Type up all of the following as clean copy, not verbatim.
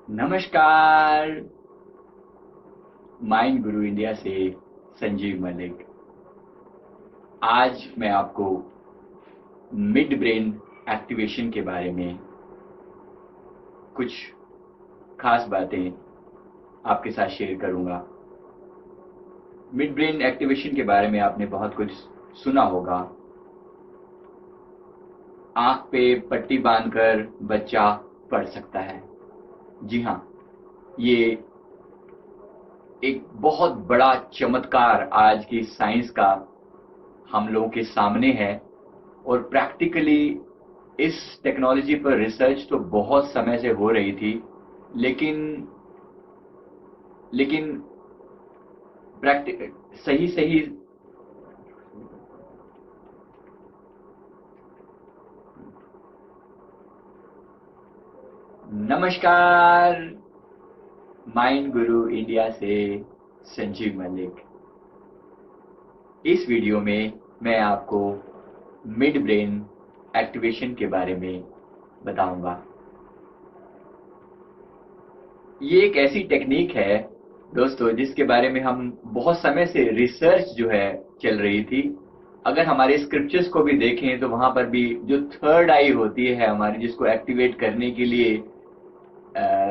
नमस्कार। माइंड गुरु इंडिया से संजीव मलिक। आज मैं आपको मिड ब्रेन एक्टिवेशन के बारे में कुछ खास बातें आपके साथ शेयर करूंगा। मिड ब्रेन एक्टिवेशन के बारे में आपने बहुत कुछ सुना होगा। आंख पे पट्टी बांधकर बच्चा पढ़ सकता है। जी हाँ, ये एक बहुत बड़ा चमत्कार आज की साइंस का हम लोगों के सामने है और प्रैक्टिकली इस टेक्नोलॉजी पर रिसर्च तो बहुत समय से हो रही थी, लेकिन लेकिन सही सही नमस्कार। माइंड गुरु इंडिया से संजीव मलिक। इस वीडियो में मैं आपको मिड ब्रेन एक्टिवेशन के बारे में बताऊंगा। ये एक ऐसी टेक्निक है दोस्तों जिसके बारे में हम बहुत समय से रिसर्च जो है चल रही थी। अगर हमारे स्क्रिप्चर्स को भी देखें तो वहां पर भी जो थर्ड आई होती है हमारी, जिसको एक्टिवेट करने के लिए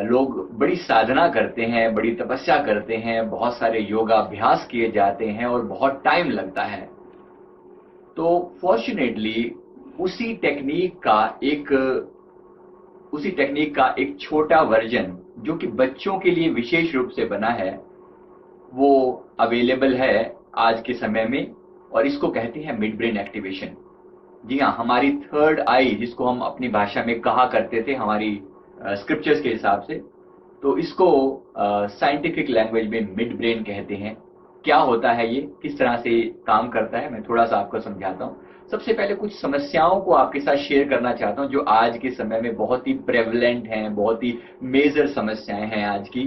लोग बड़ी साधना करते हैं, बड़ी तपस्या करते हैं, बहुत सारे योगाभ्यास किए जाते हैं और बहुत टाइम लगता है। तो फॉर्चुनेटली उसी टेक्निक का एक छोटा वर्जन जो कि बच्चों के लिए विशेष रूप से बना है, वो अवेलेबल है आज के समय में, और इसको कहते हैं मिड ब्रेन एक्टिवेशन। जी हाँ, हमारी थर्ड आई, जिसको हम अपनी भाषा में कहा करते थे हमारी स्क्रिप्चर्स के हिसाब से, तो इसको साइंटिफिक लैंग्वेज में मिड ब्रेन कहते हैं। क्या होता है ये, किस तरह से काम करता है, मैं थोड़ा सा आपको समझाता हूँ। सबसे पहले कुछ समस्याओं को आपके साथ शेयर करना चाहता हूँ जो आज के समय में बहुत ही प्रेवलेंट हैं, बहुत ही मेजर समस्याएं हैं आज की।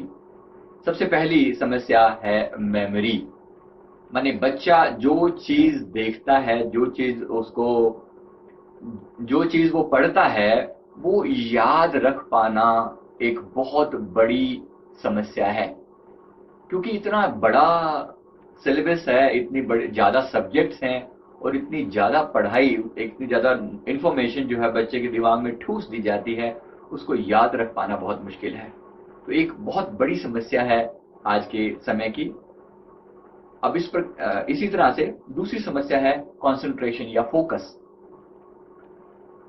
सबसे पहली समस्या है मेमोरी। माने बच्चा जो चीज देखता है, जो चीज वो पढ़ता है, वो याद रख पाना एक बहुत बड़ी समस्या है। क्योंकि इतना बड़ा सिलेबस है, इतनी बड़ी ज्यादा सब्जेक्ट्स हैं और इतनी ज्यादा पढ़ाई, इतनी ज्यादा इंफॉर्मेशन जो है बच्चे के दिमाग में ठूस दी जाती है, उसको याद रख पाना बहुत मुश्किल है। तो एक बहुत बड़ी समस्या है आज के समय की। अब इसी तरह से दूसरी समस्या है कंसंट्रेशन या फोकस।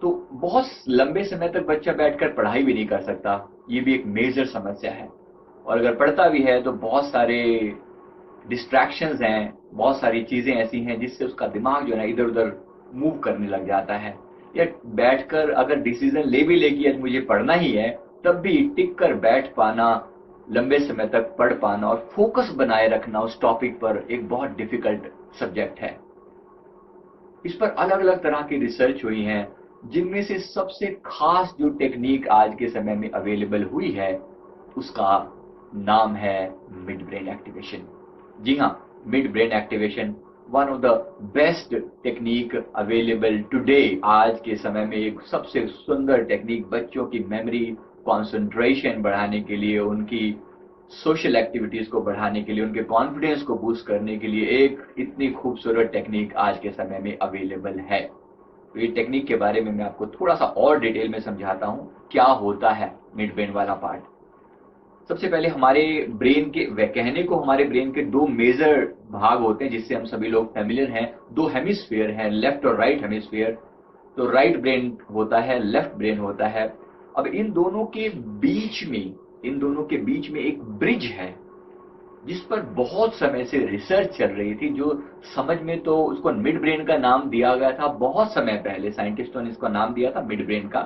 तो बहुत लंबे समय तक बच्चा बैठकर पढ़ाई भी नहीं कर सकता, ये भी एक मेजर समस्या है। और अगर पढ़ता भी है तो बहुत सारे डिस्ट्रैक्शंस हैं, बहुत सारी चीजें ऐसी हैं जिससे उसका दिमाग जो है इधर उधर मूव करने लग जाता है। या बैठकर अगर डिसीजन ले भी ले कि आज मुझे पढ़ना ही है, तब भी टिक कर बैठ पाना, लंबे समय तक पढ़ पाना और फोकस बनाए रखना उस टॉपिक पर एक बहुत डिफिकल्ट सब्जेक्ट है। इस पर अलग अलग तरह की रिसर्च हुई है, जिनमें से सबसे खास जो टेक्निक आज के समय में अवेलेबल हुई है उसका नाम है मिड ब्रेन एक्टिवेशन। जी हाँ, midbrain activation one of the best technique available today. आज के समय में एक सबसे सुंदर टेक्निक बच्चों की मेमोरी, कंसंट्रेशन बढ़ाने के लिए, उनकी सोशल एक्टिविटीज को बढ़ाने के लिए, उनके कॉन्फिडेंस को बूस्ट करने के लिए एक इतनी खूबसूरत टेक्निक आज के समय में अवेलेबल है। तो ये टेक्निक के बारे में मैं आपको थोड़ा सा और डिटेल में समझाता हूं क्या होता है मिड ब्रेन वाला पार्ट। सबसे पहले हमारे ब्रेन के कहने को हमारे ब्रेन के दो मेजर भाग होते हैं जिससे हम सभी लोग फैमिलियर हैं। दो हेमिस्फीयर हैं, लेफ्ट और राइट हेमिस्फीयर। तो राइट ब्रेन होता है, लेफ्ट ब्रेन होता है। अब इन दोनों के बीच में एक ब्रिज है जिस पर बहुत समय से रिसर्च चल रही थी, जो समझ में तो उसको मिड ब्रेन का नाम दिया गया था। बहुत समय पहले साइंटिस्टों ने इसका नाम दिया था मिड ब्रेन का।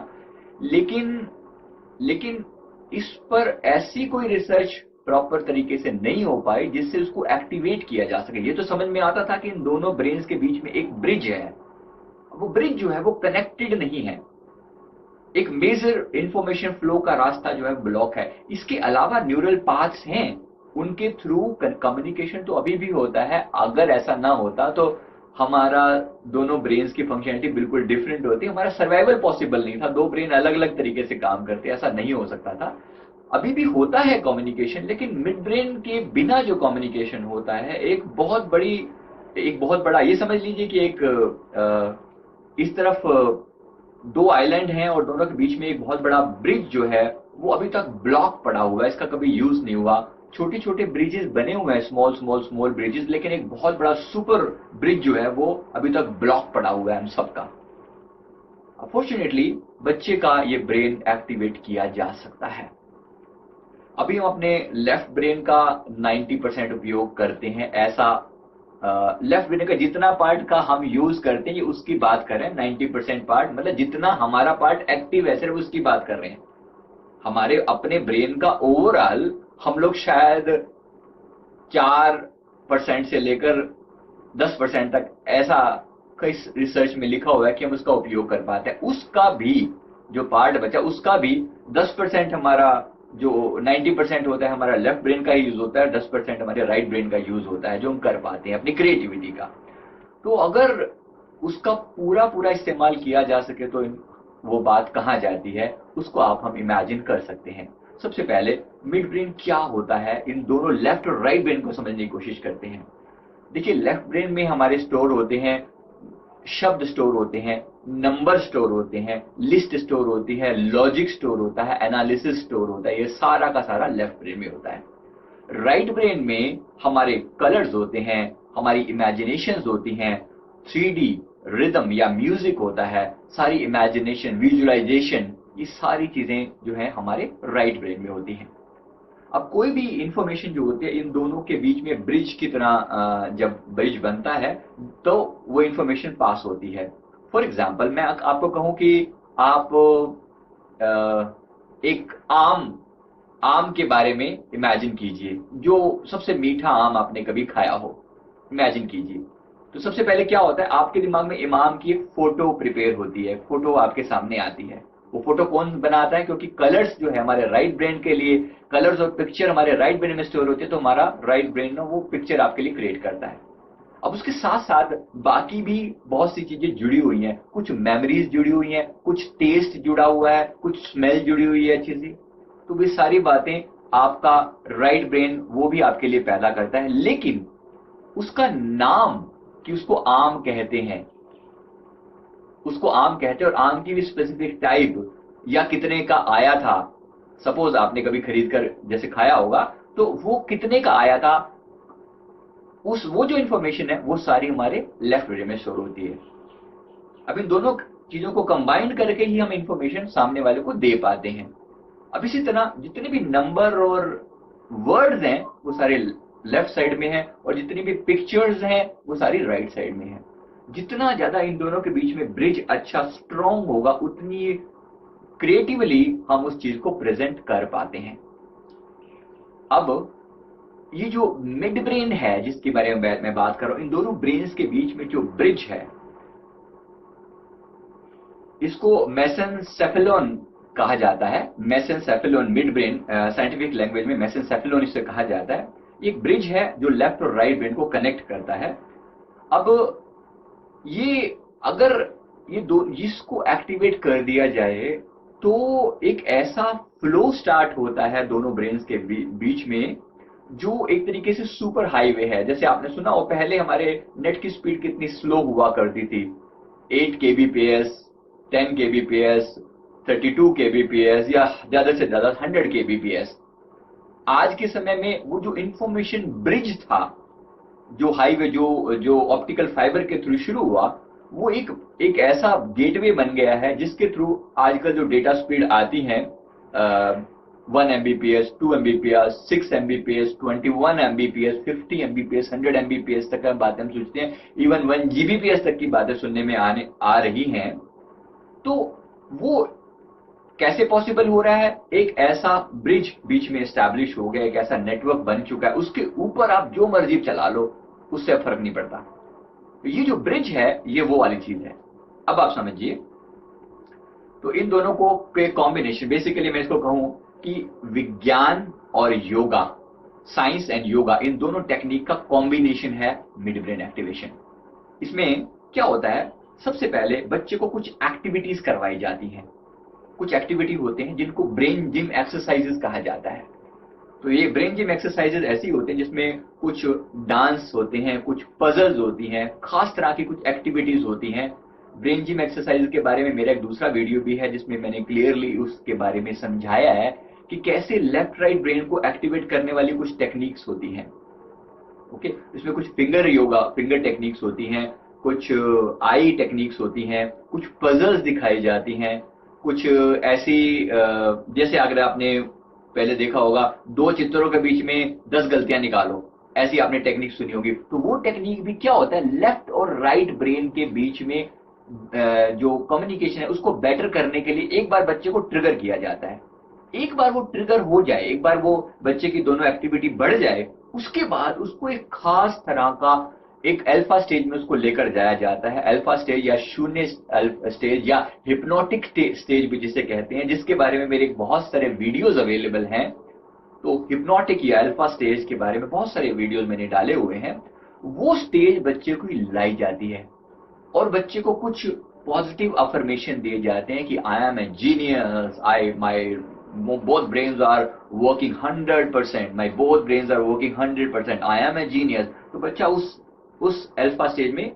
लेकिन लेकिन इस पर ऐसी कोई रिसर्च प्रॉपर तरीके से नहीं हो पाई जिससे उसको एक्टिवेट किया जा सके। ये तो समझ में आता था कि इन दोनों ब्रेन्स के बीच में एक ब्रिज है। वो ब्रिज जो है वो कनेक्टेड नहीं है, एक मेजर इंफॉर्मेशन फ्लो का रास्ता जो है ब्लॉक है। इसके अलावा न्यूरल पाथ्स हैं, उनके थ्रू कम्युनिकेशन तो अभी भी होता है। अगर ऐसा ना होता तो हमारा दोनों ब्रेन्स की फंक्शनलिटी बिल्कुल डिफरेंट होती, हमारा सर्वाइवल पॉसिबल नहीं था। दो ब्रेन अलग अलग तरीके से काम करते, ऐसा नहीं हो सकता था। अभी भी होता है कम्युनिकेशन, लेकिन मिड ब्रेन के बिना जो कम्युनिकेशन होता है, एक बहुत बड़ा, ये समझ लीजिए कि एक इस तरफ दो आइलैंड हैं और दोनों के बीच में एक बहुत बड़ा ब्रिज जो है वो अभी तक ब्लॉक पड़ा हुआ है, इसका कभी यूज नहीं हुआ। छोटे छोटे ब्रिजेस बने हुए हैं, स्मॉल स्मॉल स्मॉल ब्रिजेस, लेकिन एक बहुत बड़ा सुपर ब्रिज जो है वो अभी तक ब्लॉक पड़ा हुआ है हम सबका। अनफॉर्चुनेटली बच्चे का ये ब्रेन एक्टिवेट किया जा सकता है। अभी हम अपने लेफ्ट ब्रेन का 90% उपयोग करते हैं, ऐसा लेफ्ट ब्रेन का जितना पार्ट का हम यूज करते हैं, ये उसकी बात कर रहे हैं। 90% पार्ट मतलब जितना हमारा पार्ट एक्टिव है सिर्फ उसकी बात कर रहे हैं। हमारे अपने ब्रेन का ओवरऑल हम लोग शायद 4% से लेकर 10% तक, ऐसा कई रिसर्च में लिखा हुआ है कि हम उसका उपयोग कर पाते हैं। उसका भी जो पार्ट बचा उसका भी 10% हमारा, जो 90% होता है हमारा लेफ्ट ब्रेन का यूज होता है, 10% हमारे राइट ब्रेन का यूज होता है जो हम कर पाते हैं अपनी क्रिएटिविटी का। तो अगर उसका पूरा पूरा इस्तेमाल किया जा सके तो वो बात कहाँ जाती है, उसको हम इमेजिन कर सकते हैं। सबसे पहले मिड ब्रेन क्या होता है, इन दोनों लेफ्ट और राइट ब्रेन को समझने की कोशिश करते हैं। देखिए, लेफ्ट ब्रेन में हमारे स्टोर होते हैं, शब्द स्टोर होते हैं, नंबर स्टोर होते हैं, लिस्ट स्टोर होती है, लॉजिक स्टोर होता है, एनालिसिस स्टोर होता है। ये सारा का सारा लेफ्ट ब्रेन में होता है। राइट ब्रेन में हमारे कलर्स होते हैं, हमारी इमेजिनेशंस होती हैं, 3D रिदम या म्यूजिक होता है, सारी इमेजिनेशन, विजुअलाइजेशन, ये सारी चीजें जो है हमारे राइट ब्रेन में होती हैं। अब कोई भी इंफॉर्मेशन जो होती है इन दोनों के बीच में ब्रिज की तरह, जब ब्रिज बनता है तो वो इंफॉर्मेशन पास होती है। फॉर एग्जाम्पल, मैं आपको कहूं कि आप एक आम के बारे में इमेजिन कीजिए, जो सबसे मीठा आम आपने कभी खाया हो, इमेजिन कीजिए। तो सबसे पहले क्या होता है, आपके दिमाग में इमाम की एक फोटो प्रिपेयर होती है, फोटो आपके सामने आती है। वो फोटो कौन बनाता है, क्योंकि कलर्स जो है हमारे राइट ब्रेन के लिए, कलर्स और पिक्चर हमारे राइट ब्रेन में स्टोर होती है, तो हमारा राइट ब्रेन ना वो पिक्चर आपके लिए क्रिएट करता है। अब उसके साथ साथ बाकी भी बहुत सी चीजें जुड़ी हुई हैं, कुछ मेमोरीज जुड़ी हुई हैं, कुछ टेस्ट जुड़ा हुआ है, कुछ स्मेल जुड़ी हुई है अच्छी सी। तो वे सारी बातें आपका राइट ब्रेन वो भी आपके लिए पैदा करता है, लेकिन उसका नाम, कि उसको आम कहते हैं, उसको आम कहते हैं, और आम की भी स्पेसिफिक टाइप या कितने का आया था, सपोज आपने कभी खरीद कर जैसे खाया होगा, तो वो कितने का आया था, वो जो इंफॉर्मेशन है वो सारी हमारे लेफ्ट ब्रेन में स्टोर होती है। अब इन दोनों चीजों को कंबाइन करके ही हम इंफॉर्मेशन सामने वाले को दे पाते हैं। अब इसी तरह जितने भी नंबर और वर्ड्स हैं वो सारे लेफ्ट साइड में हैं, और जितनी भी पिक्चर्स हैं वो सारी राइट साइड में हैं। जितना ज्यादा इन दोनों के बीच में ब्रिज अच्छा स्ट्रॉन्ग होगा, उतनी क्रिएटिवली हम उस चीज को प्रेजेंट कर पाते हैं। अब ये जो मिड ब्रेन है जिसके बारे में मैं बात कर रहा हूं, इन दोनों ब्रेन्स के बीच में जो ब्रिज है, इसको मेसेनसेफेलोन कहा जाता है। मेसेनसेफेलोन, मिड ब्रेन, साइंटिफिक लैंग्वेज में मेसेनसेफेलोन इसे कहा जाता है। एक ब्रिज है जो लेफ्ट और राइट ब्रेन को कनेक्ट करता है। अब ये अगर ये दो इसको एक्टिवेट कर दिया जाए तो एक ऐसा फ्लो स्टार्ट होता है दोनों ब्रेन्स के बीच में, जो एक तरीके से सुपर हाईवे है। जैसे आपने सुना हो, पहले हमारे नेट की स्पीड कितनी स्लो हुआ करती थी, 8 kbps, 10 kbps, 32 kbps या ज्यादा से ज्यादा 100 kbps। आज के समय में वो जो इंफॉर्मेशन ब्रिज था, जो हाईवे, जो ऑप्टिकल फाइबर के थ्रू शुरू हुआ, वो एक ऐसा गेटवे बन गया है जिसके थ्रू आजकल जो डेटा स्पीड आती है, 1 Mbps, 2 Mbps, 6 Mbps, 21 Mbps, 50 Mbps, 100 Mbps तक का बातें हम सोचते हैं, इवन 1 Gbps तक की बातें सुनने में आ रही हैं। तो वो कैसे पॉसिबल हो रहा है, एक ऐसा ब्रिज बीच में एस्टैब्लिश हो गया, एक ऐसा नेटवर्क बन चुका है, उसके ऊपर आप जो मर्जी चला लो, उससे फर्क नहीं पड़ता। तो ये जो ब्रिज है ये वो वाली चीज है। अब आप समझिए, तो इन दोनों को के कॉम्बिनेशन, बेसिकली मैं इसको कहूं कि विज्ञान और योगा, साइंस एंड योगा, इन दोनों टेक्निक का कॉम्बिनेशन है मिड ब्रेन एक्टिवेशन। इसमें क्या होता है, सबसे पहले बच्चे को कुछ एक्टिविटीज करवाई जाती हैं। कुछ एक्टिविटी होते हैं जिनको ब्रेन जिम एक्सरसाइजेस कहा जाता है। तो ये ब्रेन जिम एक्सरसाइजेस ऐसी होते हैं जिसमें कुछ डांस होते हैं, कुछ पजल्स होती हैं, खास तरह की कुछ एक्टिविटीज होती हैं। ब्रेन जिम एक्सरसाइज के बारे में मेरा एक दूसरा वीडियो भी है जिसमें मैंने क्लियरली उसके बारे में समझाया है कि कैसे लेफ्ट राइट ब्रेन को एक्टिवेट करने वाली कुछ टेक्निक्स होती हैं। ओके, इसमें कुछ फिंगर योगा, फिंगर टेक्निक्स होती हैं, कुछ आई टेक्निक्स होती हैं, कुछ पजल्स दिखाई जाती हैं, कुछ ऐसी जैसे अगर आपने पहले देखा होगा 2 चित्रों के बीच में 10 गलतियां निकालो, ऐसी आपने टेक्निक सुनी होगी। तो वो टेक्निक भी क्या होता है, लेफ्ट और राइट ब्रेन के बीच में जो कम्युनिकेशन है उसको बेटर करने के लिए एक बार बच्चे को ट्रिगर किया जाता है। एक बार वो ट्रिगर हो जाए, एक बार वो बच्चे की दोनों एक्टिविटी बढ़ जाए, उसके बाद उसको एक खास तरह का एक अल्फा स्टेज में उसको लेकर जाया जाता है। अल्फा स्टेज या शून्य स्टेज या हिप्नोटिक स्टेज भी जिसे कहते हैं, जिसके बारे में मेरे बहुत सारे वीडियोस अवेलेबल हैं। तो हिप्नोटिक या अल्फा स्टेज के बारे में बहुत सारे वीडियोस मैंने डाले हुए हैं। वो स्टेज बच्चे को लाई जाती है और बच्चे को कुछ पॉजिटिव अफर्मेशन दिए जाते हैं कि I am a genius, I my both brains are working 100%, my both brains are working 100%, I am a genius। तो बच्चा उस अल्फा स्टेज में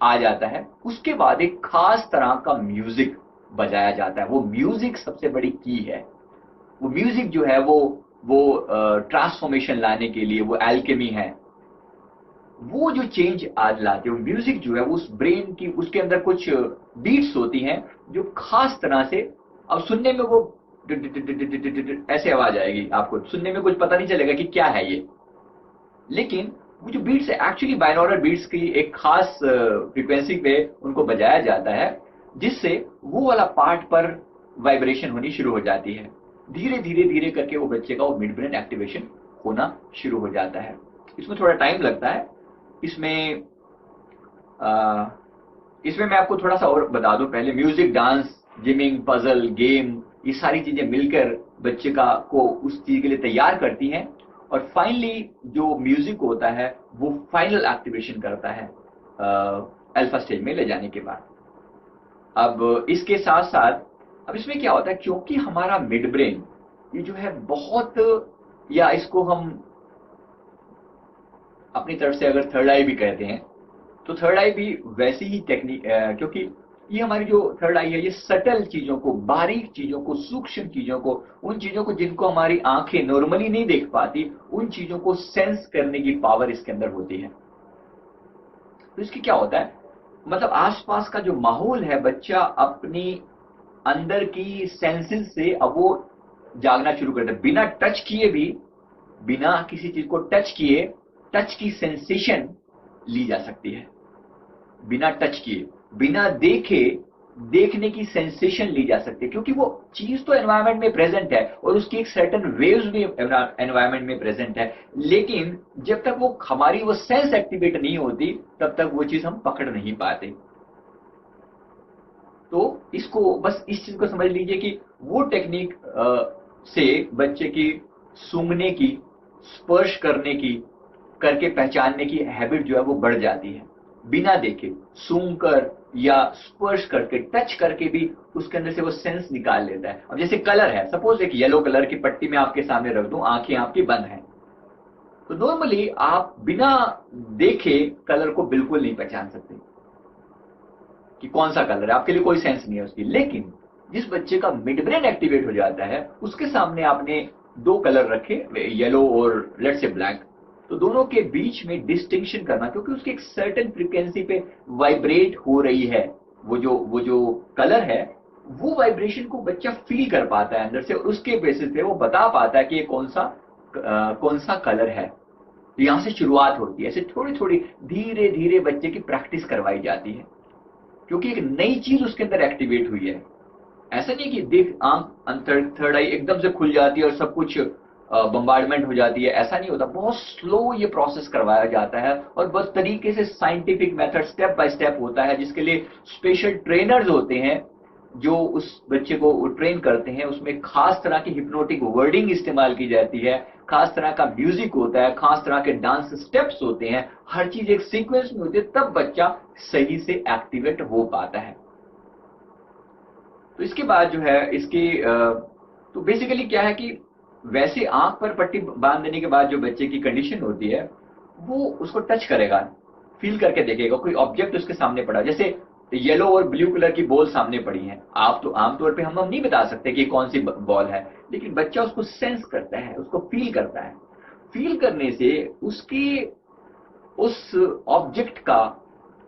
आ जाता है। उसके बाद एक खास तरह का म्यूजिक बजाया जाता है। वो म्यूजिक सबसे बड़ी की है। वो म्यूजिक जो है वो ट्रांसफॉर्मेशन लाने के लिए वो एल्केमी है। वो जो चेंज आज लाते हैं, म्यूजिक जो है उस ब्रेन की, उसके अंदर कुछ बीट्स होती हैं जो खास तरह से, अब सुनने में वो ऐसे आवाज आएगी, आपको सुनने में कुछ पता नहीं चलेगा कि क्या है ये, लेकिन वो जो बीट्स है एक्चुअली बाइनॉरल बीट्स की एक खास फ्रीक्वेंसी पे उनको बजाया जाता है, जिससे वो वाला पार्ट पर वाइब्रेशन होनी शुरू हो जाती है। धीरे धीरे धीरे करके वो बच्चे का वो मिड ब्रेन एक्टिवेशन होना शुरू हो जाता है। इसमें थोड़ा टाइम लगता है। इसमें मैं आपको थोड़ा सा और बता दूं, पहले music, dance, gymming, puzzle, game, ये सारी चीजें मिलकर बच्चे को उस चीज के लिए तैयार करती हैं और फाइनली जो म्यूजिक होता है वो फाइनल एक्टिवेशन करता है अल्फा स्टेज में ले जाने के बाद। अब इसके साथ साथ अब इसमें क्या होता है, क्योंकि हमारा मिड ब्रेन ये जो है बहुत, या इसको हम अपनी तरफ से अगर थर्ड आई भी कहते हैं, तो थर्ड आई भी वैसी ही टेक्निक, क्योंकि ये हमारी जो थर्ड आई है ये सटल चीजों को, बारीक चीजों को, सूक्ष्म चीजों को, उन चीजों को जिनको हमारी आंखें नॉर्मली नहीं देख पाती, उन चीजों को सेंस करने की पावर इसके अंदर होती है। तो इसकी क्या होता है, मतलब आसपास का जो माहौल है, बच्चा अपनी अंदर की सेंसेस से अब वो जागना शुरू करता है। बिना टच किए भी, बिना किसी चीज को टच किए, टच की सेंसेशन ली जा सकती है। बिना टच किए, बिना देखे, देखने की सेंसेशन ली जा सकती है, क्योंकि वो चीज तो एनवायरनमेंट में प्रेजेंट है और उसकी एक सर्टेन वेव्स भी एनवायरनमेंट में प्रेजेंट है, लेकिन जब तक वो हमारी वो सेंस एक्टिवेट नहीं होती तब तक वो चीज हम पकड़ नहीं पाते। तो इसको बस इस चीज को समझ लीजिए कि वो टेक्निक से बच्चे की सूंघने की, स्पर्श करने की, करके पहचानने की हैबिट जो है वो बढ़ जाती है। बिना देखे, सूंघ कर या स्पर्श करके, टच करके भी उसके अंदर से वो सेंस निकाल लेता है। अब जैसे कलर है, सपोज एक येलो कलर की पट्टी में आपके सामने रख दूं, आंखें आपकी बंद हैं, तो नॉर्मली आप बिना देखे कलर को बिल्कुल नहीं पहचान सकते कि कौन सा कलर है, आपके लिए कोई सेंस नहीं है उसकी। लेकिन जिस बच्चे का मिड ब्रेन एक्टिवेट हो जाता है, उसके सामने आपने 2 कलर रखे, येलो और लेट्स से ब्लैक, तो दोनों के बीच में डिस्टिंक्शन करना, क्योंकि उसकी एक सर्टेन फ्रीक्वेंसी पे वाइब्रेट हो रही है, वो जो कलर है, वो वाइब्रेशन को बच्चा फील कर पाता है अंदर से, और उसके बेसिस पे वो बता पाता है कि ये कौन सा कलर है। तो यहां से शुरुआत होती है। ऐसे थोड़ी थोड़ी धीरे धीरे बच्चे की प्रैक्टिस करवाई जाती है, क्योंकि एक नई चीज उसके अंदर एक्टिवेट हुई है। ऐसा नहीं कि देख आंख, थर्ड आई एकदम से खुल जाती है और सब कुछ बम्बार्डमेंट हो जाती है, ऐसा नहीं होता। बहुत स्लो ये प्रोसेस करवाया जाता है और बस तरीके से scientific method step by step होता है, जिसके लिए स्पेशल ट्रेनर्स होते हैं जो उस बच्चे को ट्रेन करते हैं। उसमें खास तरह की हिप्नोटिक वर्डिंग इस्तेमाल की जाती है, खास तरह का म्यूजिक होता है, खास तरह के डांस स्टेप्स होते हैं, हर चीज एक सीक्वेंस में होती है, तब बच्चा सही से एक्टिवेट हो पाता है। तो इसके बाद जो है इसकी तो बेसिकली क्या है कि वैसे आंख पर पट्टी बांध देने के बाद जो बच्चे की कंडीशन होती है, वो उसको टच करेगा, फील करके देखेगा, कोई ऑब्जेक्ट उसके सामने पड़ा, जैसे येलो और ब्लू कलर की बॉल सामने पड़ी है। आप तो आमतौर पे हम नहीं बता सकते कि कौन सी बॉल है, लेकिन बच्चा उसको सेंस करता है, उसको फील करता है। फील करने से उसकी उस ऑब्जेक्ट का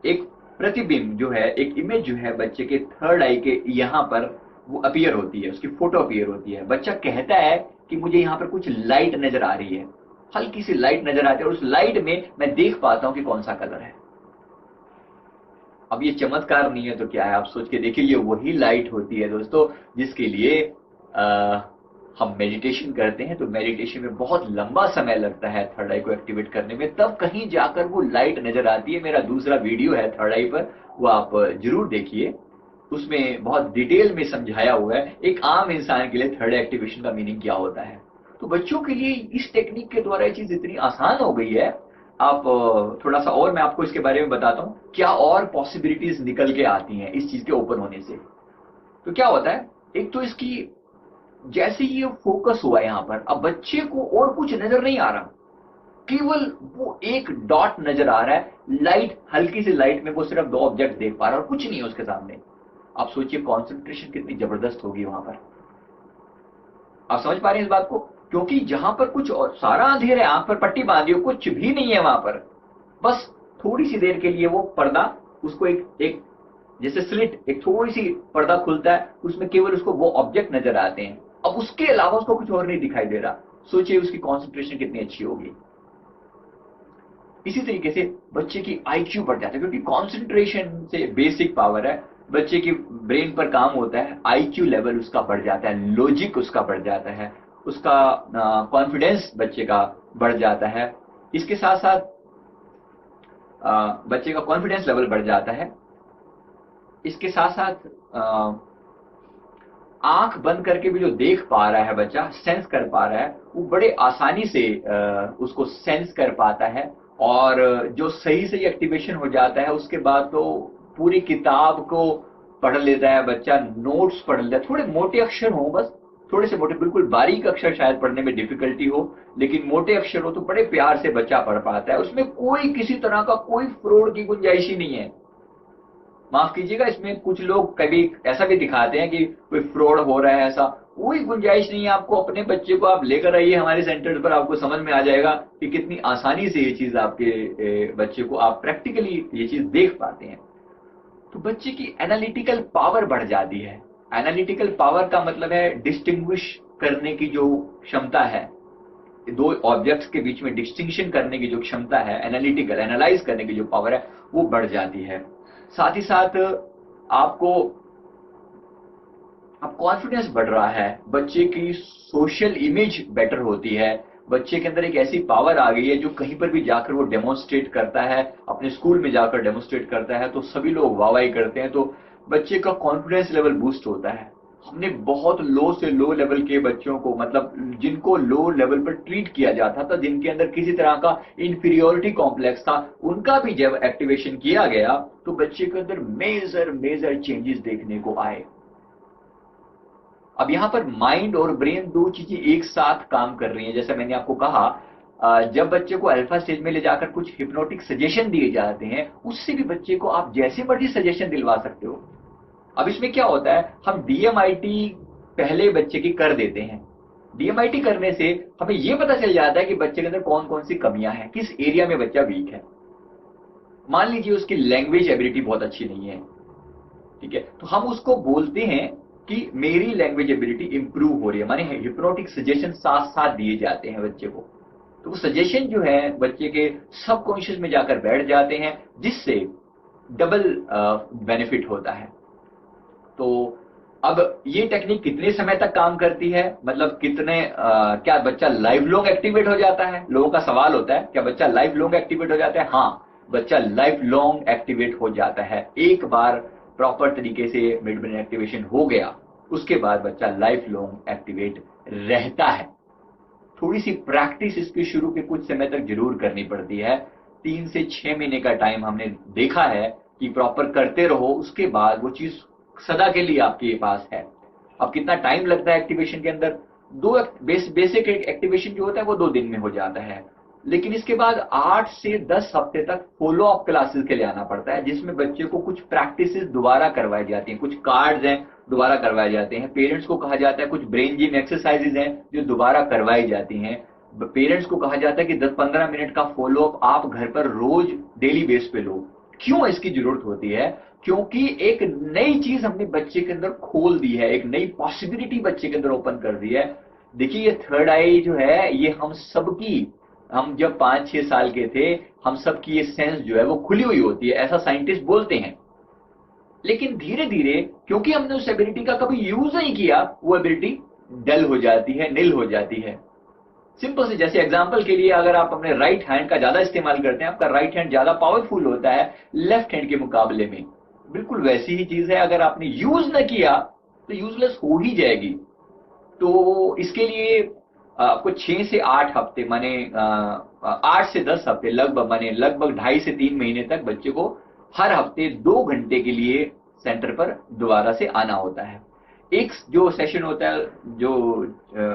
एक प्रतिबिंब जो है, एक इमेज जो है बच्चे के थर्ड आई के यहाँ पर वो अपीयर होती है, उसकी फोटो अपीयर होती है। बच्चा कहता है कि मुझे यहाँ पर कुछ लाइट नजर आ रही है, हल्की सी लाइट नजर आती है और उस लाइट में मैं देख पाता हूं कि कौन सा कलर है। अब ये चमत्कार नहीं है तो क्या है, आप सोच के देखिए, ये वही लाइट होती है दोस्तों जिसके लिए हम मेडिटेशन करते हैं। तो मेडिटेशन में बहुत लंबा समय लगता है थर्ड आई को एक्टिवेट करने में, तब कहीं जाकर वो लाइट नजर आती है। मेरा दूसरा वीडियो है थर्ड आई पर, वो आप जरूर देखिए, उसमें बहुत डिटेल में समझाया हुआ है एक आम इंसान के लिए थर्ड आई एक्टिवेशन का मीनिंग क्या होता है। तो बच्चों के लिए इस टेक्निक के द्वारा ये चीज इतनी आसान हो गई है। आप थोड़ा सा और मैं आपको इसके बारे में बताता हूं, क्या और पॉसिबिलिटीज निकल के आती हैं इस चीज के ओपन होने से। तो क्या होता है, एक तो इसकी जैसे ही ये फोकस हुआ यहां पर, अब बच्चे को और कुछ नजर नहीं आ रहा, केवल वो एक डॉट नजर आ रहा है, लाइट, हल्की सी लाइट में वो सिर्फ दो ऑब्जेक्ट देख पा रहा है और कुछ नहीं है उसके सामने। आप सोचिए कॉन्सेंट्रेशन कितनी जबरदस्त होगी वहां पर। आप समझ पा रहे हैं इस बात को? क्योंकि जहां पर कुछ और सारा अंधेर है, आंख पर पट्टी बांधी हो, कुछ भी नहीं है वहां पर, बस थोड़ी सी देर के लिए वो पर्दा, उसको एक जैसे स्लिट, एक थोड़ी सी पर्दा खुलता है, उसमें केवल उसको वो ऑब्जेक्ट नजर आते हैं, अब उसके अलावा उसको कुछ और नहीं दिखाई दे रहा। सोचिए उसकी कॉन्सेंट्रेशन कितनी अच्छी होगी। इसी तरीके से बच्चे की आईक्यू बढ़ जाता है, क्योंकि कॉन्सेंट्रेशन से बेसिक पावर है, बच्चे की ब्रेन पर काम होता है, आईक्यू लेवल उसका बढ़ जाता है, लॉजिक उसका बढ़ जाता है, उसका कॉन्फिडेंस बच्चे का बढ़ जाता है। इसके साथ साथ बच्चे का कॉन्फिडेंस लेवल बढ़ जाता है। इसके साथ साथ आंख बंद करके भी जो देख पा रहा है बच्चा, सेंस कर पा रहा है, वो बड़े आसानी से उसको सेंस कर पाता है। और जो सही से एक्टिवेशन हो जाता है, उसके बाद तो पूरी किताब को पढ़ लेता है बच्चा, नोट्स पढ़ लेता है। थोड़े मोटे अक्षर हो, बस थोड़े से मोटे, बिल्कुल बारीक अक्षर शायद पढ़ने में डिफिकल्टी हो, लेकिन मोटे अक्षर हो तो बड़े प्यार से बच्चा पढ़ पाता है। उसमें कोई किसी तरह का कोई फ्रॉड की गुंजाइश ही नहीं है। माफ कीजिएगा, इसमें कुछ लोग कभी ऐसा भी दिखाते हैं कि कोई फ्रॉड हो रहा है, ऐसा कोई गुंजाइश नहीं है। आपको अपने बच्चे को आप लेकर आइए हमारे सेंटर पर, आपको समझ में आ जाएगा कि कितनी आसानी से ये चीज आपके बच्चे को आप प्रैक्टिकली ये चीज देख पाते हैं। तो बच्चे की एनालिटिकल पावर बढ़ जाती है। एनालिटिकल पावर का मतलब है डिस्टिंग्विश करने की जो क्षमता है, दो ऑब्जेक्ट्स के बीच में डिस्टिंक्शन करने की जो क्षमता है, एनालिटिकल, एनालाइज करने की जो पावर है, वो बढ़ जाती है। साथ ही साथ आपको अब कॉन्फिडेंस बढ़ रहा है, बच्चे की सोशल इमेज बेटर होती है, बच्चे के अंदर एक ऐसी पावर आ गई है जो कहीं पर भी जाकर वो डेमोन्स्ट्रेट करता है, अपने स्कूल में जाकर डेमोन्स्ट्रेट करता है तो सभी लोग वाहवाही करते हैं, तो बच्चे का कॉन्फिडेंस लेवल बूस्ट होता है। हमने बहुत लो से लो लेवल के बच्चों को, मतलब जिनको लो लेवल पर ट्रीट किया जाता था, जिनके अंदर किसी तरह का इंफीरियोरिटी कॉम्प्लेक्स था, उनका भी जब एक्टिवेशन किया गया तो बच्चे के अंदर मेजर मेजर चेंजेस देखने को आए। अब यहां पर माइंड और ब्रेन दो चीजें एक साथ काम कर रही हैं। जैसा मैंने आपको कहा, जब बच्चे को अल्फा स्टेज में ले जाकर कुछ हिप्नोटिक सजेशन दिए जाते हैं, उससे भी बच्चे को आप जैसे मर्जी सजेशन दिलवा सकते हो। अब इसमें क्या होता है, हम डीएमआईटी पहले बच्चे की कर देते हैं। डीएमआईटी करने से हमें यह पता चल जाता है कि बच्चे के अंदर कौन कौन सी कमियां हैं, किस एरिया में बच्चा वीक है। मान लीजिए उसकी लैंग्वेज एबिलिटी बहुत अच्छी नहीं है, ठीक है, तो हम उसको बोलते हैं कि मेरी लैंग्वेज एबिलिटी इंप्रूव हो रही है, माने हिप्नोटिक सजेशन साथ साथ दिए जाते हैं बच्चे को। तो वो सजेशन जो है बच्चे के सबकॉन्शियस में जाकर बैठ जाते हैं, जिससे डबल बेनिफिट होता है। तो अब ये टेक्निक कितने समय तक काम करती है, मतलब कितने क्या बच्चा लाइफ लॉन्ग एक्टिवेट हो जाता है? लोगों का सवाल होता है, क्या बच्चा लाइफ लॉन्ग एक्टिवेट हो जाता है? हाँ, बच्चा लाइफ लॉन्ग एक्टिवेट हो जाता है। एक बार प्रॉपर तरीके से मिड ब्रेन एक्टिवेशन हो गया, उसके बाद बच्चा लाइफ लॉन्ग एक्टिवेट रहता है। थोड़ी सी प्रैक्टिस इसकी शुरू के कुछ समय तक जरूर करनी पड़ती है। 3 से 6 महीने का टाइम हमने देखा है कि प्रॉपर करते रहो, उसके बाद वो चीज सदा के लिए आपके पास है। अब कितना टाइम लगता है एक्टिवेशन के अंदर, दो बेसिक एक्टिवेशन जो होता है वो 2 दिन में हो जाता है, लेकिन इसके बाद 8 से 10 हफ्ते तक फॉलो अप क्लासेस के लिए आना पड़ता है, जिसमें बच्चे को कुछ प्रैक्टिसेस दोबारा करवाई जाती हैं, कुछ कार्ड्स हैं दोबारा करवाए जाते हैं, पेरेंट्स को कहा जाता है कुछ ब्रेन जिम एक्सरसाइजेज हैं जो दोबारा करवाई जाती हैं, पेरेंट्स को कहा जाता है कि 10-15 मिनट का फॉलो अप आप घर पर रोज डेली बेस पे लो। क्यों इसकी जरूरत होती है? क्योंकि एक नई चीज हमने बच्चे के अंदर खोल दी है, एक नई पॉसिबिलिटी बच्चे के अंदर ओपन कर दी है। देखिए ये थर्ड आई जो है ये हम सबकी, हम जब 5-6 साल के थे हम सबकी ये सेंस जो है वो खुली हुई होती है, ऐसा साइंटिस्ट बोलते हैं। लेकिन धीरे धीरे क्योंकि हमने उस एबिलिटी का कभी यूज नहीं किया, वो एबिलिटी डल हो जाती है, नील हो जाती है। सिंपल से, जैसे एग्जांपल के लिए अगर आप अपने राइट हैंड का ज्यादा इस्तेमाल करते हैं, आपका राइट हैंड ज्यादा पावरफुल होता है लेफ्ट हैंड के मुकाबले में, बिल्कुल वैसी ही चीज है, अगर आपने यूज न किया तो यूजलेस हो ही जाएगी। तो इसके लिए आपको 6 से 8 हफ्ते माने 8 से 10 हफ्ते लगभग, माने लगभग 2.5 से 3 महीने तक बच्चे को हर हफ्ते 2 घंटे के लिए सेंटर पर दोबारा से आना होता है। एक जो सेशन होता है जो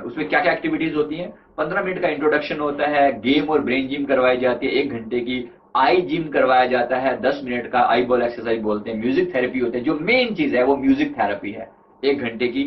उसमें क्या क्या एक्टिविटीज होती हैं, 15 मिनट का इंट्रोडक्शन होता है, गेम और ब्रेन जिम करवाई जाती है 1 घंटे की, आई जिम करवाया जाता है 10 मिनट का, आई बॉल एक्सरसाइज बोलते हैं, म्यूजिक थेरेपी होते हैं, जो मेन चीज है वो म्यूजिक थेरेपी है 1 घंटे की,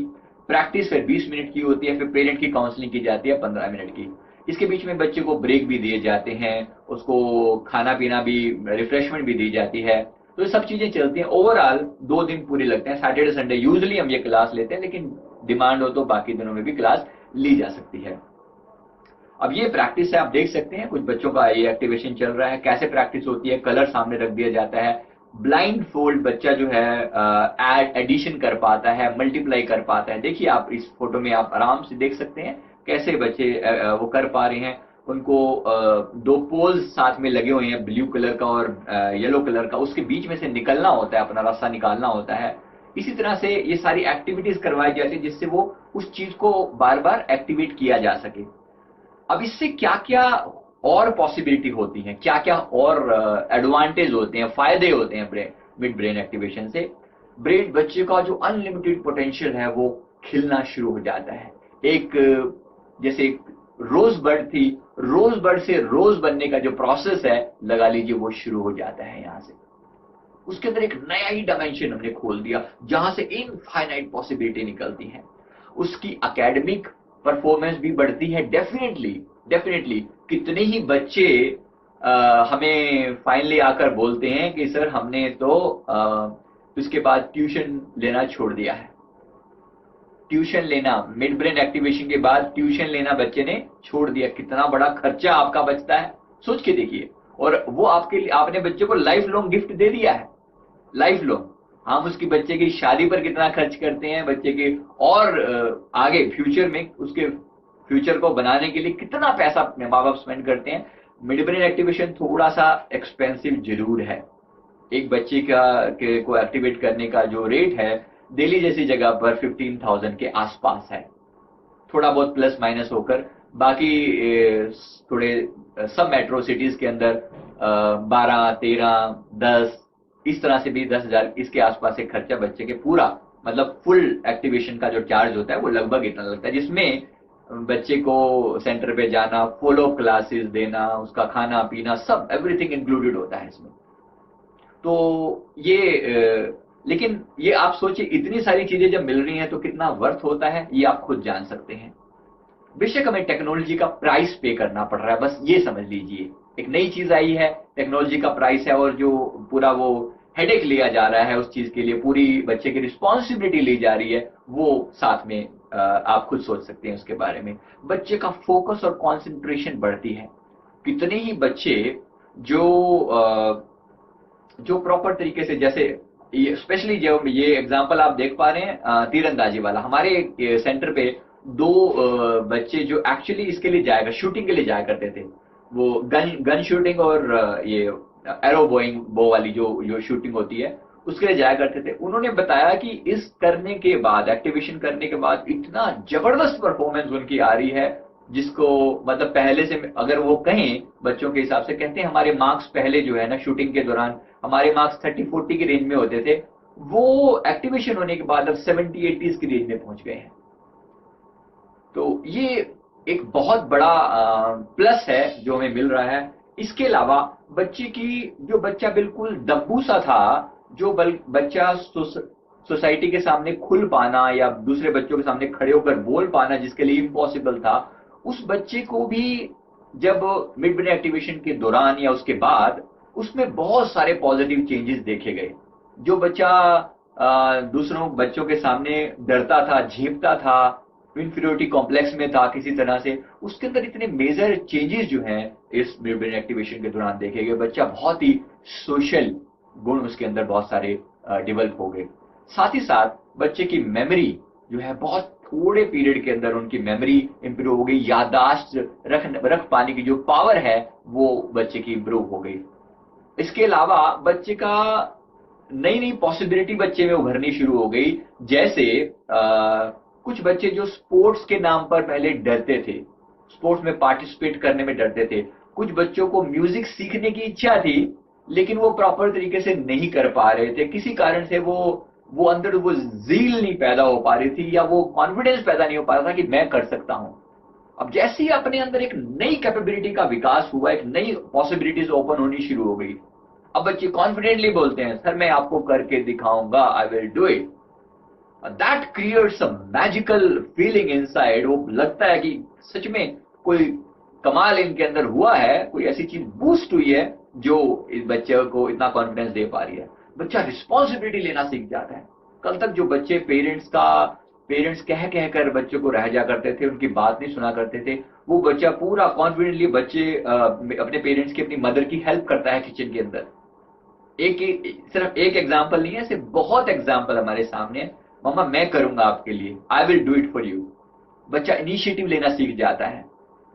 प्रैक्टिस फिर 20 मिनट की होती है, फिर पेरेंट की काउंसलिंग की जाती है 15 मिनट की। इसके बीच में बच्चे को ब्रेक भी दिए जाते हैं, उसको खाना पीना भी, रिफ्रेशमेंट भी दी जाती है, तो ये सब चीजें चलती हैं। ओवरऑल 2 दिन पूरे लगते हैं, सैटरडे संडे यूजुअली हम ये क्लास लेते हैं, लेकिन डिमांड हो तो बाकी दिनों में भी क्लास ली जा सकती है। अब ये प्रैक्टिस है, आप देख सकते हैं कुछ बच्चों का ये एक्टिवेशन चल रहा है, कैसे प्रैक्टिस होती है, कलर सामने रख दिया जाता है, ब्लाइंड फोल्ड बच्चा जो है एडिशन कर पाता है, मल्टीप्लाई कर पाता है। देखिए आप इस फोटो में आप आराम से देख सकते हैं कैसे बच्चे वो कर पा रहे हैं। उनको 2 पोल्स साथ में लगे हुए हैं, ब्लू कलर का और येलो कलर का, उसके बीच में से निकलना होता है, अपना रास्ता निकालना होता है। इसी तरह से ये सारी एक्टिविटीज करवाई जाती है जिससे वो उस चीज को बार बार एक्टिवेट किया जा सके। अब इससे क्या क्या और पॉसिबिलिटी होती हैं, क्या क्या और एडवांटेज होते हैं, फायदे होते हैं मिड ब्रेन एक्टिवेशन से। ब्रेन बच्चे का जो अनलिमिटेड पोटेंशियल है वो खिलना शुरू हो जाता है। एक जैसे रोज बर्ड थी, रोज बर्ड से रोज बनने का जो प्रोसेस है लगा लीजिए वो शुरू हो जाता है। यहां से उसके अंदर एक नया ही डायमेंशन हमने खोल दिया जहां से इनफाइनाइट पॉसिबिलिटी निकलती है। उसकी एकेडमिक परफॉर्मेंस भी बढ़ती है। डेफिनेटली कितने ही बच्चे हमें फाइनली आकर बोलते हैं कि सर हमने तो उसके बाद ट्यूशन लेना छोड़ दिया है। ट्यूशन लेना, मिड ब्रेन एक्टिवेशन के बाद ट्यूशन लेना बच्चे ने छोड़ दिया। कितना बड़ा खर्चा आपका बचता है, सोच के देखिए। और वो आपके लिए, आपने बच्चे को लाइफ लॉन्ग गिफ्ट दे दिया है, लाइफ लॉन्ग। हम उसकी बच्चे की शादी पर कितना खर्च करते हैं, बच्चे के और आगे फ्यूचर में उसके फ्यूचर को बनाने के लिए कितना पैसा अपने माँ बाप स्पेंड करते हैं। मिड ब्रेन एक्टिवेशन थोड़ा सा एक्सपेंसिव जरूर है। एक बच्चे को एक्टिवेट करने का जो रेट है दिल्ली जैसी जगह पर 15,000 के आसपास है, थोड़ा बहुत प्लस माइनस होकर। बाकी थोड़े सब मेट्रो सिटीज के अंदर 12, 13, 10 इस तरह से भी 10,000 इसके आसपास एक खर्चा बच्चे के पूरा, मतलब फुल एक्टिवेशन का जो चार्ज होता है वो लगभग इतना लगता है, जिसमें बच्चे को सेंटर पे जाना, फॉलो क्लासेस देना, उसका खाना पीना सब एवरीथिंग इंक्लूडेड होता है इसमें। तो ये लेकिन ये आप सोचिए इतनी सारी चीजें जब मिल रही हैं तो कितना वर्थ होता है ये आप खुद जान सकते हैं। बेशक हमें टेक्नोलॉजी का प्राइस पे करना पड़ रहा है, बस ये समझ लीजिए। एक नई चीज आई है, टेक्नोलॉजी का प्राइस है, और जो पूरा वो हेडेक लिया जा रहा है उस चीज के लिए, पूरी बच्चे की रिस्पॉन्सिबिलिटी ली जा रही है, वो साथ में आप खुद सोच सकते हैं उसके बारे में। बच्चे का फोकस और कॉन्सेंट्रेशन बढ़ती है। कितने ही बच्चे जो प्रॉपर तरीके से, जैसे स्पेशली जो ये एग्जांपल आप देख पा रहे हैं तीरंदाजी वाला, हमारे सेंटर पे 2 बच्चे जो एक्चुअली इसके लिए जाएगा, शूटिंग के लिए जाया करते थे, वो गन शूटिंग और ये एरो बोइंग बो वाली जो शूटिंग होती है उसके लिए जाया करते थे। उन्होंने बताया कि इस करने के बाद, एक्टिवेशन करने के बाद इतना जबरदस्त परफॉर्मेंस उनकी आ रही है, जिसको मतलब पहले से अगर वो कहें बच्चों के हिसाब से, कहते हैं हमारे मार्क्स पहले जो है ना शूटिंग के दौरान हमारे मार्क्स 30-40 की रेंज में होते थे, वो एक्टिवेशन होने के बाद अब 70-80s की रेंज में पहुंच गए हैं। तो ये एक बहुत बड़ा प्लस है जो हमें मिल रहा है। इसके अलावा बच्चे की, जो बच्चा बिल्कुल दब्बू सा था, जो बच्चा सोसाइटी के सामने खुल पाना या दूसरे बच्चों के सामने खड़े होकर बोल पाना जिसके लिए इम्पॉसिबल था, उस बच्चे को भी जब मिड ब्रेन एक्टिवेशन के दौरान या उसके बाद उसमें बहुत सारे पॉजिटिव चेंजेस देखे गए। जो बच्चा दूसरों बच्चों के सामने डरता था, झेपता था, इंफीरियोरिटी कॉम्प्लेक्स में था किसी तरह से, उसके अंदर इतने मेजर चेंजेस जो हैं इस मिड ब्रेन एक्टिवेशन के दौरान देखे गए। बच्चा बहुत ही सोशल गुण उसके अंदर बहुत सारे डेवलप हो गए। साथ ही साथ बच्चे की मेमोरी जो है बहुत थोड़े पीरियड के अंदर उनकी मेमोरी इंप्रूव हो गई, याददाश्त रख पाने की जो पावर है वो बच्चे की इंप्रूव हो गई। इसके अलावा बच्चे का नई नई पॉसिबिलिटी बच्चे में उभरनी शुरू हो गई। जैसे कुछ बच्चे जो स्पोर्ट्स के नाम पर पहले डरते थे, स्पोर्ट्स में पार्टिसिपेट करने में डरते थे, कुछ बच्चों को म्यूजिक सीखने की इच्छा थी लेकिन वो प्रॉपर तरीके से नहीं कर पा रहे थे, किसी कारण से वो अंदर वो जील नहीं पैदा हो पा रही थी या वो कॉन्फिडेंस पैदा नहीं हो पा रहा था कि मैं कर सकता हूं। अब जैसे ही अपने अंदर एक नई कैपेबिलिटी का विकास हुआ, एक नई पॉसिबिलिटीज ओपन होनी शुरू हो गई, अब बच्चे कॉन्फिडेंटली बोलते हैं, सर मैं आपको करके दिखाऊंगा, I will do it. That creates a magical feeling inside. वो लगता है कि सच में कोई कमाल इनके अंदर हुआ है, कोई ऐसी चीज बूस्ट हुई है जो इस बच्चे को इतना कॉन्फिडेंस दे पा रही है। बच्चा रिस्पॉन्सिबिलिटी लेना सीख जाता है। कल तक जो बच्चे पेरेंट्स कह कह कर बच्चों को रह जा करते थे, उनकी बात नहीं सुना करते थे, वो बच्चा पूरा कॉन्फिडेंटली बच्चे अपने पेरेंट्स की, अपनी मदर की हेल्प करता है किचन के अंदर। सिर्फ एक एग्जाम्पल नहीं है, सिर्फ बहुत एग्जाम्पल हमारे सामने है। मम्मा मैं करूंगा आपके लिए, I will do it for you. बच्चा इनिशिएटिव लेना सीख जाता है।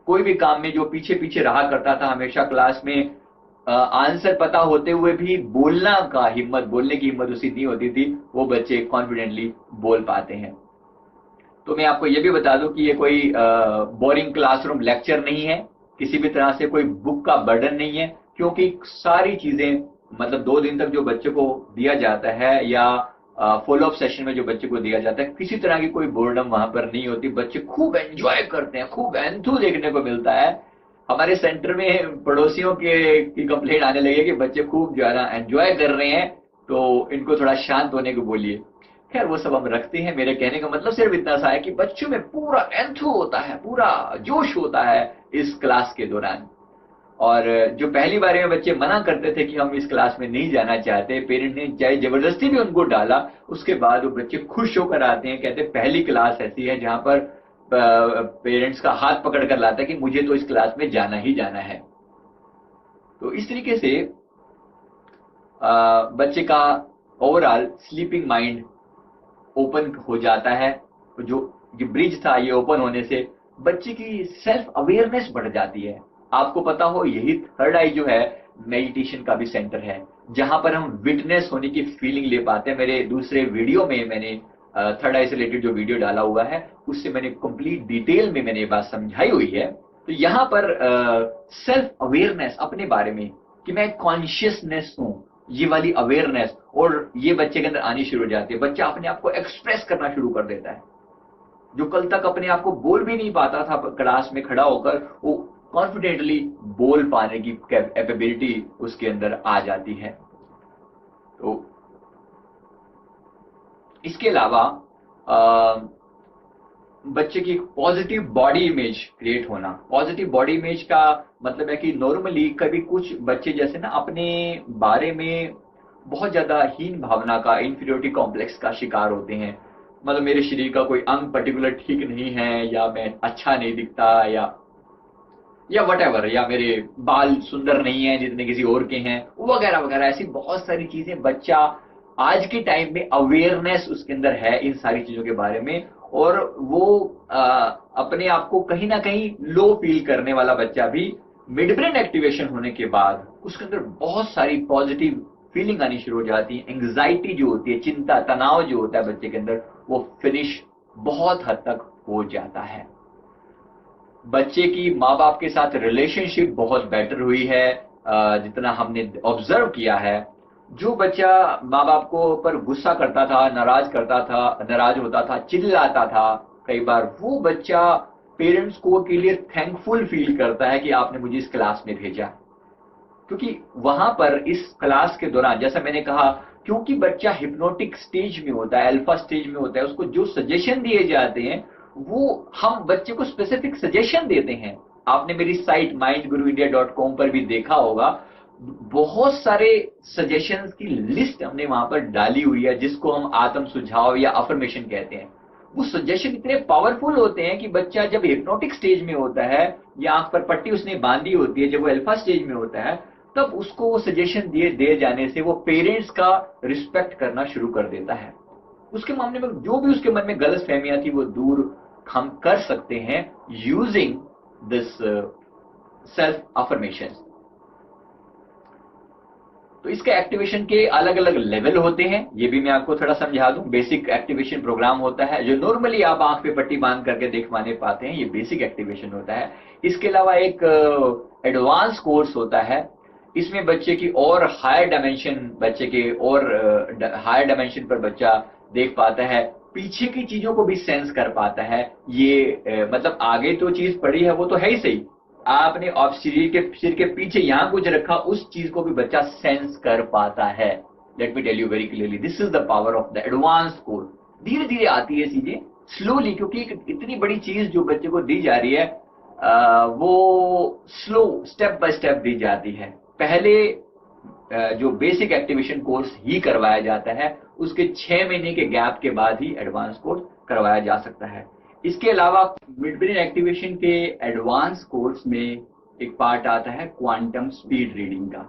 कोई भी काम में जो पीछे पीछे रहा करता था, हमेशा क्लास में आंसर पता होते हुए भी बोलने की हिम्मत उसी नहीं होती थी, वो बच्चे कॉन्फिडेंटली बोल पाते हैं। तो मैं आपको ये भी बता दूं कि ये कोई बोरिंग क्लासरूम लेक्चर नहीं है, किसी भी तरह से कोई बुक का बर्डन नहीं है, क्योंकि सारी चीजें मतलब 2 दिन तक जो बच्चे को दिया जाता है या फॉलो अप सेशन में जो बच्चे को दिया जाता है, किसी तरह की कोई बोर्डम वहां पर नहीं होती। बच्चे खूब एंजॉय करते हैं, खूब एंथू देखने को मिलता है। हमारे सेंटर में पड़ोसियों की कंप्लेंट आने लगी कि बच्चे खूब जो है ना एंजॉय कर रहे हैं, तो इनको थोड़ा शांत होने को बोलिए। खैर वो सब हम रखते हैं। मेरे कहने का मतलब सिर्फ इतना सा है कि बच्चों में पूरा एंथू होता है, पूरा जोश होता है इस क्लास के दौरान। और जो पहली बार में बच्चे मना करते थे कि हम इस क्लास में नहीं जाना चाहते, पेरेंट ने चाहे जबरदस्ती भी उनको डाला, उसके बाद वो बच्चे खुश होकर आते हैं, कहते पहली क्लास ऐसी है जहां पर पेरेंट्स का हाथ पकड़ कर लाता है कि मुझे तो इस क्लास में जाना ही जाना है। तो इस तरीके से बच्चे का ओवरऑल स्लीपिंग माइंड ओपन हो जाता है। जो ब्रिज था, ये ओपन होने से बच्चे की सेल्फ अवेयरनेस बढ़ जाती है। आपको पता हो, यही थर्ड आई जो है मेडिटेशन का भी सेंटर है, जहां पर हम विटनेस होने की फीलिंग ले पाते हैं। मेरे दूसरे वीडियो में मैंने थर्ड आई से रिलेटेड जो वीडियो डाला हुआ है, उससे मैंने कंप्लीट डिटेल में मैंने ये बात समझाई हुई है। तो यहां पर सेल्फ अवेयरनेस अपने बारे में कि मैं कॉन्शियसनेस हूं, ये वाली अवेयरनेस और ये बच्चे के अंदर आनी शुरू हो जाती है। बच्चा अपने आप को एक्सप्रेस करना शुरू कर देता है। जो कल तक अपने आप को बोल भी नहीं पाता था क्लास में खड़ा होकर, वो कॉन्फिडेंटली बोल पाने की कैपेबिलिटी उसके अंदर आ जाती है। तो इसके अलावा बच्चे की पॉजिटिव बॉडी इमेज क्रिएट होना। पॉजिटिव बॉडी इमेज का मतलब है कि नॉर्मली कभी कुछ बच्चे जैसे ना अपने बारे में बहुत ज्यादा हीन भावना का, इंफीरियोरिटी कॉम्प्लेक्स का शिकार होते हैं। मतलब मेरे शरीर का कोई अंग पर्टिकुलर ठीक नहीं है, या मैं अच्छा नहीं दिखता, या वटेवर, या मेरे बाल सुंदर नहीं है जितने किसी और के हैं, वगैरह वगैरह। ऐसी बहुत सारी चीजें बच्चा आज के टाइम में अवेयरनेस उसके अंदर है इन सारी चीजों के बारे में, और वो अपने आप को कहीं ना कहीं लो फील करने वाला बच्चा भी मिड ब्रेन एक्टिवेशन होने के बाद उसके अंदर बहुत सारी पॉजिटिव फीलिंग आनी शुरू हो जाती है। एंग्जाइटी जो होती है, चिंता, तनाव जो होता है बच्चे के अंदर, वो फिनिश बहुत हद तक हो जाता है। बच्चे की माँ बाप के साथ रिलेशनशिप बहुत बेटर हुई है, जितना हमने ऑब्जर्व किया है। जो बच्चा माँ बाप को पर गुस्सा करता था, नाराज होता था, चिल्लाता था, कई बार वो बच्चा पेरेंट्स को के लिए थैंकफुल फील करता है कि आपने मुझे इस क्लास में भेजा। क्योंकि वहां पर इस क्लास के दौरान, जैसा मैंने कहा, क्योंकि बच्चा हिप्नोटिक स्टेज में होता है, अल्फा स्टेज में होता है, उसको जो सजेशन दिए जाते हैं वो हम बच्चे को स्पेसिफिक सजेशन देते हैं। आपने मेरी साइट mindguruindia.com पर भी देखा होगा, बहुत सारे सजेशंस की लिस्ट हमने वहां पर डाली हुई है, जिसको हम आत्म सुझाव या अफर्मेशन कहते हैं। वो सजेशन इतने पावरफुल होते हैं कि बच्चा जब हिप्नोटिक स्टेज में होता है या आंख पर पट्टी उसने बांधी होती है, जब वो अल्फा स्टेज में होता है, तब उसको वो सजेशन दिए जाने से वो पेरेंट्स का रिस्पेक्ट करना शुरू कर देता है। उसके मामले में जो भी उसके मन में गलत फहमियां थी वो दूर हम कर सकते हैं यूजिंग दिस सेल्फ अफर्मेशन। तो इसके एक्टिवेशन के अलग अलग लेवल होते हैं, ये भी मैं आपको थोड़ा समझा दूं। बेसिक एक्टिवेशन प्रोग्राम होता है जो नॉर्मली आप आंख पे पट्टी बांध करके दिखवाने पाते हैं, ये बेसिक एक्टिवेशन होता है। इसके अलावा एक एडवांस कोर्स होता है, इसमें बच्चे की और हायर डायमेंशन, बच्चे के और हायर डायमेंशन पर बच्चा देख पाता है, पीछे की चीजों को भी सेंस कर पाता है। ये मतलब आगे तो चीज पड़ी है वो तो है ही सही, आपने आप सिर के पीछे यहां कुछ रखा, उस चीज को भी बच्चा सेंस कर पाता है। Let me tell you very clearly, this is the power of the advance course. धीरे धीरे आती है चीजें, स्लोली, क्योंकि इतनी बड़ी चीज जो बच्चे को दी जा रही है वो स्लो स्टेप बाय स्टेप दी जाती है। पहले जो बेसिक एक्टिवेशन कोर्स ही करवाया जाता है, उसके 6 महीने के गैप के बाद ही एडवांस कोर्स करवाया जा सकता है। इसके अलावा मिड ब्रेन एक्टिवेशन के एडवांस कोर्स में एक पार्ट आता है क्वांटम स्पीड रीडिंग का।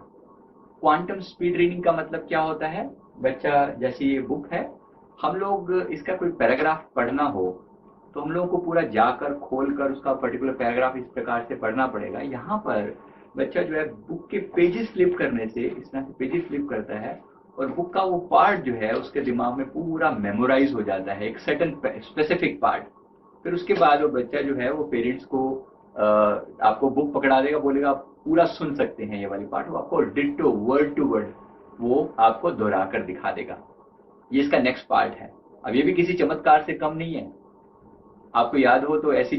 क्वांटम स्पीड रीडिंग का मतलब क्या होता है? बच्चा, जैसे ये बुक है, हम लोग इसका कोई पैराग्राफ पढ़ना हो तो हम लोगों को पूरा जाकर खोलकर उसका पर्टिकुलर पैराग्राफ इस प्रकार से पढ़ना पड़ेगा। यहाँ पर बच्चा जो है बुक के पेजेस फ्लिप करने से, इस तरह से पेजेस फ्लिप करता है और बुक का वो पार्ट जो है उसके दिमाग में पूरा मेमोराइज हो जाता है, एक सर्टेन स्पेसिफिक पार्ट। फिर उसके बाद वो बच्चा जो है वो पेरेंट्स को आपको बुक पकड़ा देगा, बोलेगा आप पूरा सुन सकते हैं ये वाली पार्ट, वो आपको डिट्टो वर्ड टू वर्ड वो आपको दोहरा कर दिखा देगा। ये इसका नेक्स्ट पार्ट है। अब ये भी किसी चमत्कार से कम नहीं है। आपको याद हो तो ऐसी